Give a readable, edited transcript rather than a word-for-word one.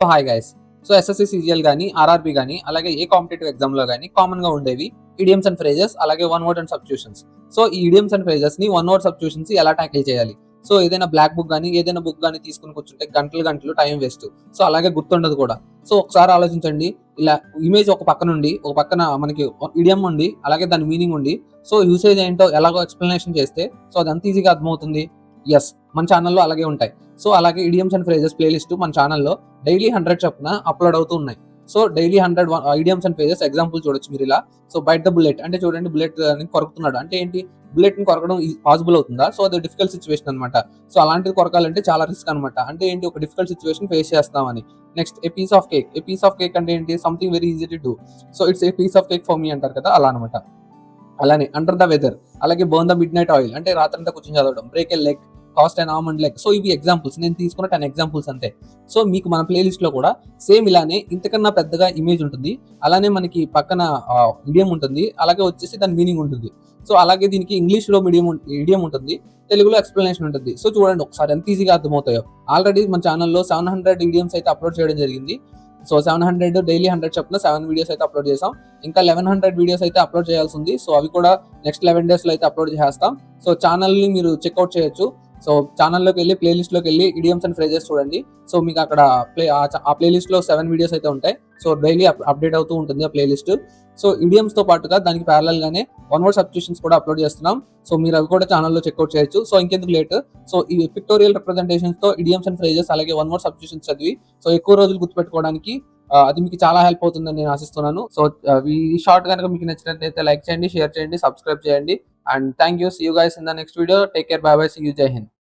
So hi guys. So SSC CGL గానీ, RRB గానీ, అలాగే ఏ కాంపిటేటివ్ ఎగ్జామ్‌లో గానీ కామన్‌గా ఉండేవి ఇడియమ్స్ అండ్ ఫ్రేజెస్, అలాగే one word and substitutions. So ఈ ఇడియమ్స్ అండ్ ఫ్రేజెస్‌ని వన్ వర్డ్ సబ్స్టిట్యూషన్స్ ఎలా టాకిల్ చేయాలి? సో ఏదైనా బ్లాక్ బుక్ గానీ, ఏదైనా బుక్ గానీ తీసుకొని కూర్చుంటే గంటలు గంటలు టైం వేస్ట్. సో అలాగే గుర్తుండదు కూడా. సో ఒకసారి ఆలోచించండి. ఇలా ఇమేజ్ ఒక పక్కనుండి, ఒక పక్కన మనకి ఇడియమ్ ఉండి, అలాగే దాని మీనింగ్ ఉండి, సో యూసేజ్ ఏంటో ఎలాగో ఎక్స్‌ప్లనేషన్ చేస్తే సో అదంత ఈజీగా అర్థమవుతుంది. యెస్. మన ఛానెల్‌లో అలాగే ఉంటాయి. సో అలాగే ఇడియమ్స్ అండ్ ఫ్రేజెస్ ప్లేలిస్ట్ మన ఛానెల్‌లో డైలీ 100 చొప్పున అప్‌లోడ్ అవుతూ ఉన్నాయి. So daily 100 idioms and phrases example చూడొచ్చు మీరిలా. సో బైట్ ద బుల్లెట్ అంటే చూడండి, బుల్లెట్ అని కొరుకుతున్నాడు. అంటే ఏంటి? బుల్లెట్‌ని కొరకడం పాసిబుల్ అవుతుందా? సో అది డిఫికల్ట్ సిట్యుయేషన్ అనమాట. సో అలాంటిది కొరకాలంటే చాలా రిస్క్ అనమాట. అంటే ఏంటి? ఒక డిఫికల్ట్ సిట్యుయేషన్ ఫేస్ చేస్తామని. Next a piece of cake. A piece of cake అంటే ఏంటి? Something very easy to do. So it's a piece of cake for me అంటారు కదా! అలా అనమాట. అలానే అండర్ ద వెదర్, అలాగే బర్న్ ద మిడ్‌నైట్ ఆయిల్ అంటే రాత్రంతా కూర్చొని చదవడం. Break a leg, cost and almond leg. So ఇవి ఎగ్జాంపుల్స్. నేను తీసుకున్న 10 ఎగ్జాంపుల్స్ అంతే. సో మీకు మన ప్లేలిస్ట్‌లో కూడా సేమ్ ఇలానే ఇంతకన్నా పెద్దగా ఇమేజ్ ఉంటుంది. అలానే మనకి పక్కన ఇడియం ఉంటుంది. అలాగే వచ్చేసి దాని మీనింగ్ ఉంటుంది. సో అలాగే దీనికి ఇంగ్లీష్‌లో ఇడియం ఉంటుంది. తెలుగులో ఎక్స్‌ప్లనేషన్ ఉంటుంది. సో చూడండి ఒకసారి ఎంత ఈజీగా అర్థమవుతాయో. ఆల్రెడీ మన ఛానెల్‌లో 700 ఇడియమ్స్ అయితే అప్‌లోడ్ చేయడం జరిగింది. సో 700 డైలీ 100 చొప్పున 7 వీడియోస్ అయితే అప్‌లోడ్ చేసాం. ఇంకా 1100 వీడియోస్ అయితే అప్‌లోడ్ చేయాల్సి ఉంది. సో అవి కూడా నెక్స్ట్ 11 డేస్‌లో అయితే అప్‌లోడ్ చేసేస్తాం. సో ఛానెల్‌ని మీరు చెక్‌ఔట్ చేయొచ్చు. సో ఛానెల్‌లోకెళ్ళి ప్లేలిస్ట్‌లోకెళ్ళి ఇడియమ్స్ అండ్ ఫ్రేజెస్ చూడండి. సో మీకు అక్కడ ఆ ప్లేలిస్ట్‌లో 7 వీడియోస్ అయితే ఉంటాయి. సో డైలీ అప్‌డేట్ అవుతూ ఉంటుంది ఆ ప్లేలిస్ట్. సో ఇడియమ్స్‌తో పాటుగా దానికి ప్యారలెల్‌గానే వన్ వర్డ్ సబ్స్టిట్యూషన్స్ కూడా అప్‌లోడ్ చేస్తున్నాం. సో మీరు అవి కూడా ఛానెల్‌లో చెక్‌ఔట్ చేయొచ్చు. సో ఇంకెందుకు లేట్. సో ఈ పిక్టోరియల్ రిప్రజెంటేషన్స్‌తో ఇడియమ్స్ అండ్ ఫ్రేజెస్ అలాగే వన్ వర్డ్ సబ్స్టిట్యూషన్స్ చదివి సో ఎక్కువ రోజులు గుర్తుపెట్టుకోవడానికి అది మీకు చాలా హెల్ప్ అవుతుందని నేను ఆశిస్తున్నాను. సో ఈ షార్ట్ గనుక మీకు నచ్చినట్లయితే లైక్ చేయండి, షేర్ చేయండి, సబ్స్క్రైబ్ చేయండి. And thank you. See you guys in the next video. Take care. Bye bye. See you. జై హింద్.